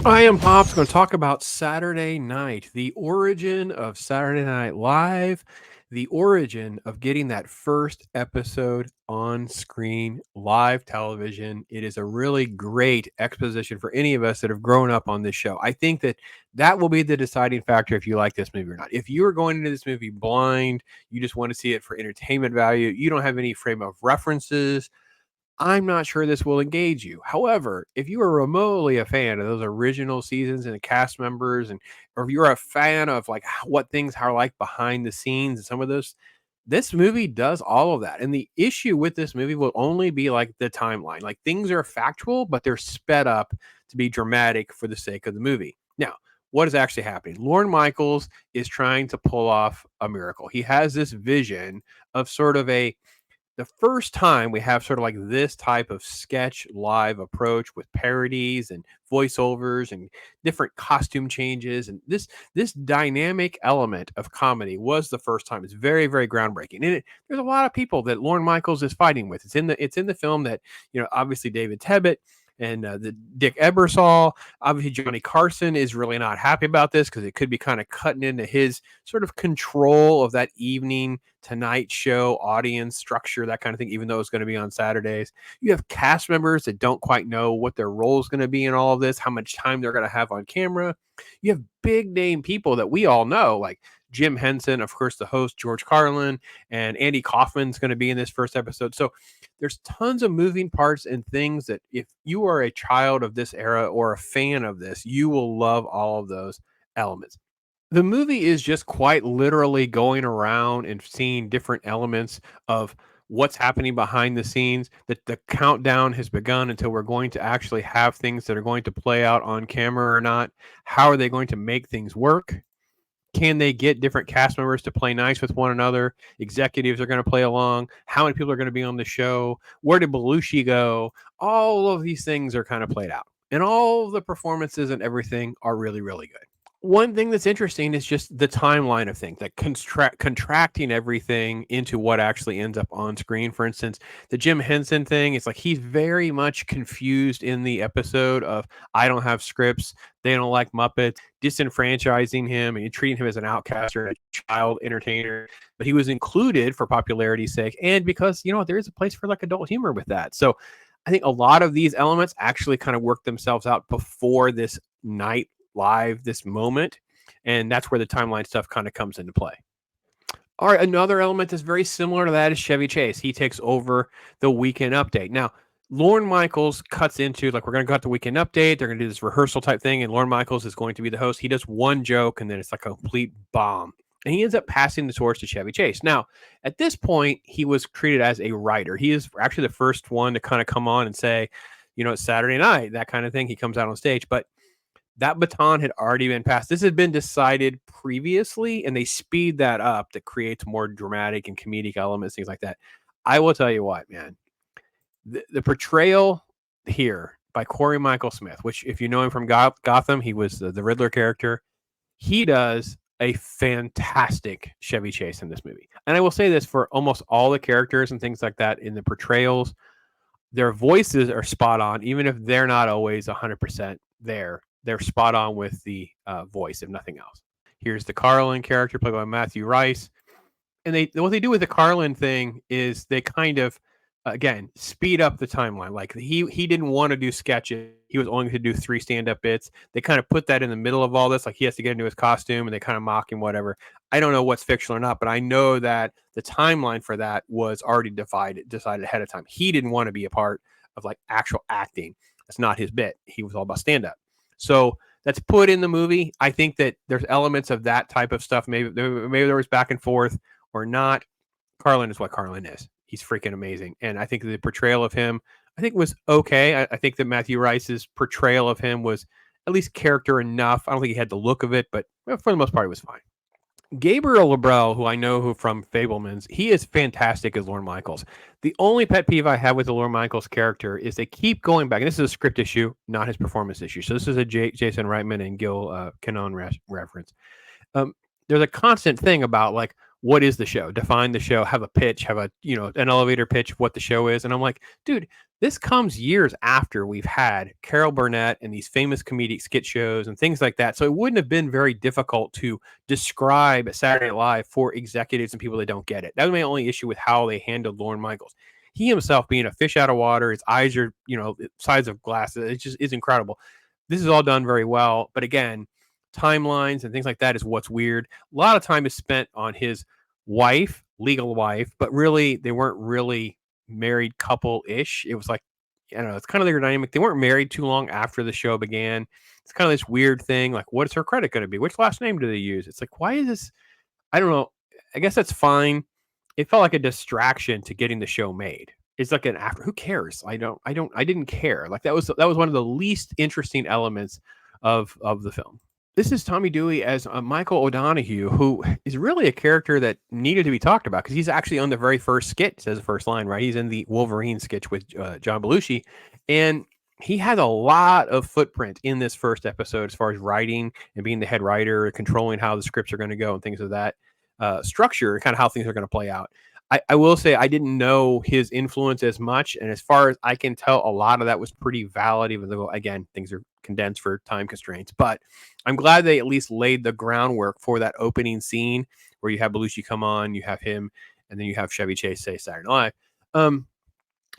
I am Pops going to talk about Saturday Night, the origin of Saturday Night Live, the origin of getting that first episode on screen live television. It is a really great exposition for any of us that have grown up on this show. I think that that will be the deciding factor if you like this movie or not. If you are going into this movie blind, you just want to see it for entertainment value, you don't have any frame of references, I'm not sure this will engage you. However, if you are remotely a fan of those original seasons and the cast members, and or if you're a fan of like what things are like behind the scenes and some of those, this movie does all of that. And the issue with this movie will only be like the timeline. Like things are factual, but they're sped up to be dramatic for the sake of the movie. Now, what is actually happening? Lorne Michaels is trying to pull off a miracle. He has this vision of sort of the first time we have sort of like this type of sketch live approach with parodies and voiceovers and different costume changes, and this dynamic element of comedy was the first time. It's very groundbreaking, and there's a lot of people that Lorne Michaels is fighting with. It's in the film that, obviously David Tebbutt and the Dick Ebersol. Obviously, Johnny Carson is really not happy about this because it could be kind of cutting into his sort of control of that evening Tonight Show audience structure, that kind of thing, even though it's going to be on Saturdays. You have cast members that don't quite know what their role is going to be in all of this, how much time they're going to have on camera. You have big name people that we all know, like Jim Henson, of course, the host, George Carlin, and Andy Kaufman's going to be in this first episode. So there's tons of moving parts and things that if you are a child of this era or a fan of this, you will love all of those elements. The movie is just quite literally going around and seeing different elements of what's happening behind the scenes, that the countdown has begun until we're going to actually have things that are going to play out on camera or not. How are they going to make things work? Can they get different cast members to play nice with one another? Executives are going to play along. How many people are going to be on the show? Where did Belushi go? All of these things are kind of played out. And all the performances and everything are really good. One thing that's interesting is just the timeline of things, like contracting everything into what actually ends up on screen. For instance, the Jim Henson thing, it's like he's very much confused in the episode of I don't have scripts, they don't like Muppets, disenfranchising him and treating him as an outcast or a child entertainer. But he was included for popularity's sake and because, there is a place for like adult humor with that. So I think a lot of these elements actually kind of work themselves out before this night live, this moment, and that's where the timeline stuff kind of comes into play. All right, another element that's very similar to that is Chevy Chase. He takes over the weekend update. Now, Lorne Michaels cuts into, like, we're going to cut the weekend update. They're going to do this rehearsal type thing, and Lorne Michaels is going to be the host. He does one joke, and then it's like a complete bomb. And he ends up passing the torch to Chevy Chase. Now, at this point, he was treated as a writer. He is actually the first one to kind of come on and say, it's Saturday night, that kind of thing. He comes out on stage, but that baton had already been passed. This had been decided previously, and they speed that up that creates more dramatic and comedic elements, things like that. I will tell you what, man, the portrayal here by Corey Michael Smith, which if you know him from Gotham, he was the Riddler character. He does a fantastic Chevy Chase in this movie. And I will say this for almost all the characters and things like that in the portrayals, their voices are spot on, even if they're not always 100% there. They're spot on with the voice, if nothing else. Here's the Carlin character played by Matthew Rice. And what they do with the Carlin thing is they kind of, again, speed up the timeline. Like he didn't want to do sketches. He was only going to do 3 stand-up bits. They kind of put that in the middle of all this. Like he has to get into his costume and they kind of mock him, whatever. I don't know what's fictional or not, but I know that the timeline for that was already decided ahead of time. He didn't want to be a part of like actual acting. That's not his bit. He was all about stand-up. So that's put in the movie. I think that there's elements of that type of stuff. Maybe there was back and forth or not. Carlin is what Carlin is. He's freaking amazing. And I think the portrayal of him, I think was okay. I think that Matthew Rice's portrayal of him was at least character enough. I don't think he had the look of it, but for the most part, it was fine. Gabriel Labrelle, who I know from Fabelmans, he is fantastic as Lorne Michaels. The only pet peeve I have with the Lorne Michaels character is they keep going back. And this is a script issue, not his performance issue. So this is a Jason Reitman and Gil Cannon reference. There's a constant thing about like, what is the show? Define the show, have a pitch, have a, an elevator pitch of what the show is. And I'm like, dude, this comes years after we've had Carol Burnett and these famous comedic skit shows and things like that. So it wouldn't have been very difficult to describe Saturday Night Live for executives and people that don't get it. That was my only issue with how they handled Lorne Michaels. He himself being a fish out of water, his eyes are, size of glasses. It just is incredible. This is all done very well. But again, timelines and things like that is what's weird. A lot of time is spent on his wife, legal wife, but really they weren't really married couple ish. It was like, I don't know, it's kind of their dynamic. They weren't married too long after the show began. It's kind of this weird thing. Like, what is her credit going to be? Which last name do they use? It's like, why is this? I don't know. I guess that's fine. It felt like a distraction to getting the show made. It's like an after. Who cares? I didn't care. Like that was one of the least interesting elements of the film. This is Tommy Dewey as Michael O'Donoghue, who is really a character that needed to be talked about because he's actually on the very first skit, says the first line, right? He's in the Wolverine sketch with John Belushi. And he had a lot of footprint in this first episode as far as writing and being the head writer, controlling how the scripts are going to go and things of that structure, kind of how things are going to play out. I will say I didn't know his influence as much. And as far as I can tell, a lot of that was pretty valid, even though, again, things are condensed for time constraints. But I'm glad they at least laid the groundwork for that opening scene where you have Belushi come on, you have him, and then you have Chevy Chase say Saturday Night Live.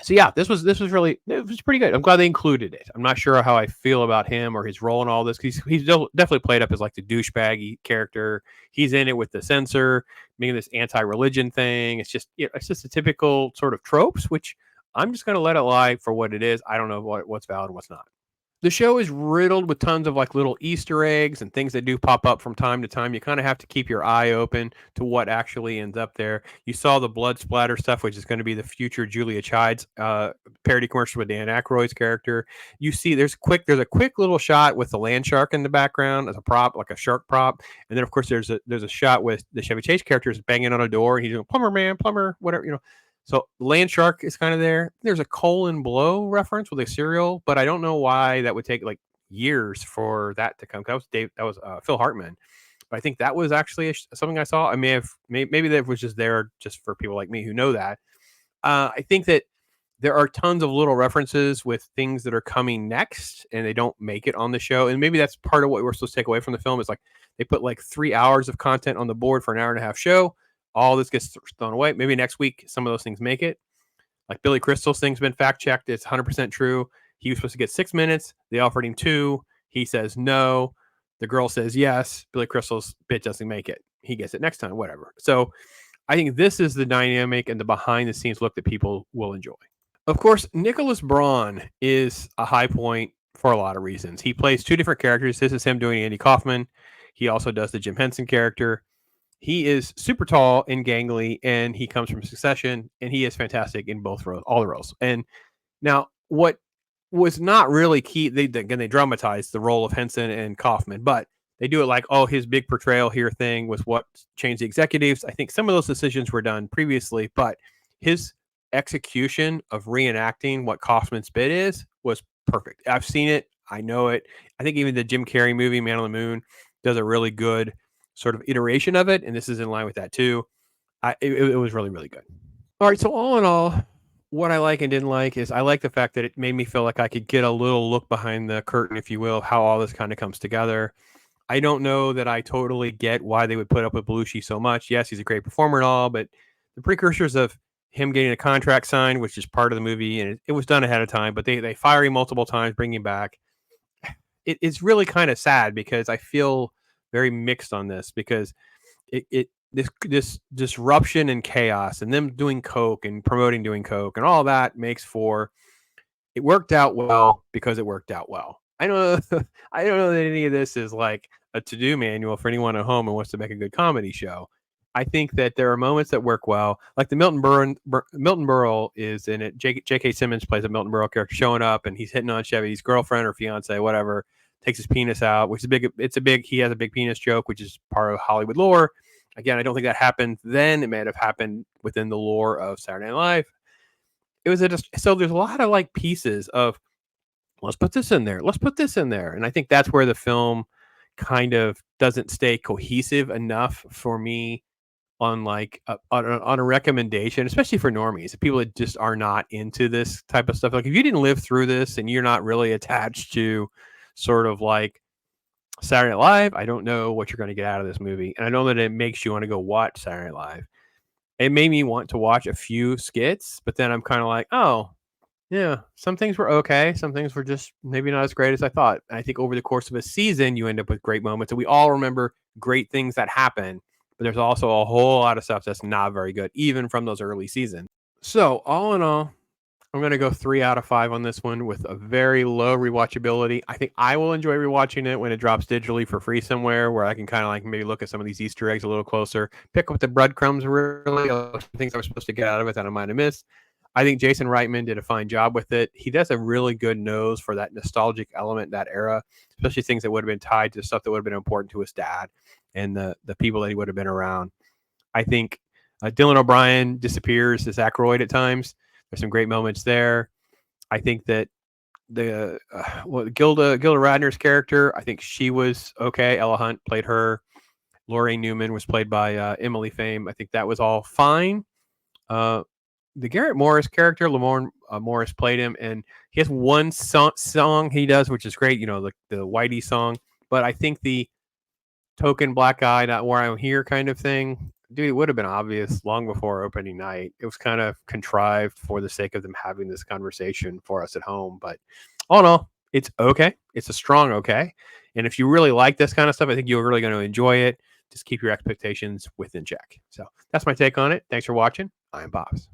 So yeah, this was really, it was pretty good. I'm glad they included it. I'm not sure how I feel about him or his role in all this. He's definitely played up as like the douchebaggy character. He's in it with the censor, making this anti-religion thing. It's just, it's just a typical sort of tropes, which I'm just gonna let it lie for what it is. I don't know what's valid and what's not. The show is riddled with tons of like little Easter eggs and things that do pop up from time to time. You kind of have to keep your eye open to what actually ends up there. You saw the blood splatter stuff, which is going to be the future Julia Child's parody commercial with Dan Aykroyd's character. You see, there's a quick little shot with the land shark in the background as a prop, like a shark prop, and then of course there's a shot with the Chevy Chase characters banging on a door, and he's doing plumber man, plumber, whatever. So land shark is kind of there. There's a Colin Blow reference with a cereal, but I don't know why that would take like years for that to come. That was Phil Hartman, but I think that was actually something I saw. I maybe that was just there just for people like me who know that. I think that there are tons of little references with things that are coming next, and they don't make it on the show. And maybe that's part of what we're supposed to take away from the film is like they put like 3 hours of content on the board for an hour and a half show. All this gets thrown away. Maybe next week some of those things make it. Like Billy Crystal's thing's been fact checked. It's 100% true. He was supposed to get 6 minutes. They offered him 2. He says no. The girl says yes. Billy Crystal's bit doesn't make it. He gets it next time, whatever. So I think this is the dynamic and the behind the scenes look that people will enjoy. Of course, Nicholas Braun is a high point for a lot of reasons. He plays 2 different characters. This is him doing Andy Kaufman. He also does the Jim Henson character. He is super tall and gangly, and he comes from Succession, and he is fantastic in both roles, all the roles. And now, what was not really key, they dramatized the role of Henson and Kaufman, but they do it like, oh, his big portrayal here thing was what changed the executives. I think some of those decisions were done previously, but his execution of reenacting what Kaufman's bit is was perfect. I've seen it. I know it. I think even the Jim Carrey movie, Man on the Moon, does a really good sort of iteration of it, and this is in line with that too. It was really, really good. All right, so all in all, what I like and didn't like is I like the fact that it made me feel like I could get a little look behind the curtain, if you will, how all this kind of comes together. I don't know that I totally get why they would put up with Belushi so much. Yes, he's a great performer and all, but the precursors of him getting a contract signed, which is part of the movie, and it was done ahead of time, but they fire him multiple times, bring him back. It's really kind of sad because I feel very mixed on this because this disruption and chaos and them doing coke and promoting doing coke and all that makes for it worked out well because it worked out well. I don't know. I don't know that any of this is like a to-do manual for anyone at home who wants to make a good comedy show. I think that there are moments that work well, like the Milton Berle is in it. J.K. Simmons plays a Milton Berle character showing up, and he's hitting on Chevy's girlfriend or fiance, whatever. Takes his penis out, which is big. He has a big penis joke, which is part of Hollywood lore. Again, I don't think that happened then. It may have happened within the lore of Saturday Night Live. It was so there's a lot of like pieces of let's put this in there, let's put this in there, and I think that's where the film kind of doesn't stay cohesive enough for me on like on a recommendation, especially for normies, people that just are not into this type of stuff. Like if you didn't live through this and you're not really attached to sort of like Saturday Night Live, I don't know what you're going to get out of this movie. And I know that it makes you want to go watch Saturday Night Live. It made me want to watch a few skits, but then I'm kind of like, oh, yeah, some things were okay. Some things were just maybe not as great as I thought. I think over the course of a season, you end up with great moments, and we all remember great things that happen. But there's also a whole lot of stuff that's not very good, even from those early seasons. So all in all, I'm going to go 3 out of 5 on this one with a very low rewatchability. I think I will enjoy rewatching it when it drops digitally for free somewhere where I can kind of like maybe look at some of these Easter eggs a little closer, pick up the breadcrumbs really, things I was supposed to get out of it that I might have missed. I think Jason Reitman did a fine job with it. He does a really good nose for that nostalgic element, that era, especially things that would have been tied to stuff that would have been important to his dad and the people that he would have been around. I think Dylan O'Brien disappears as Aykroyd at times. There's some great moments there. I think that the Gilda Radner's character, I think she was okay. Ella Hunt played her. Lorraine Newman was played by Emily Fame. I think that was all fine. The Garrett Morris character, Lamorne Morris played him, and he has one song he does, which is great. You know, the Whitey song. But I think the token black guy, not where I'm here kind of thing, dude, it would have been obvious long before opening night. It was kind of contrived for the sake of them having this conversation for us at home. But all in all, it's okay. It's a strong okay. And if you really like this kind of stuff, I think you're really going to enjoy it. Just keep your expectations within check. So that's my take on it. Thanks for watching. I'm Bobs.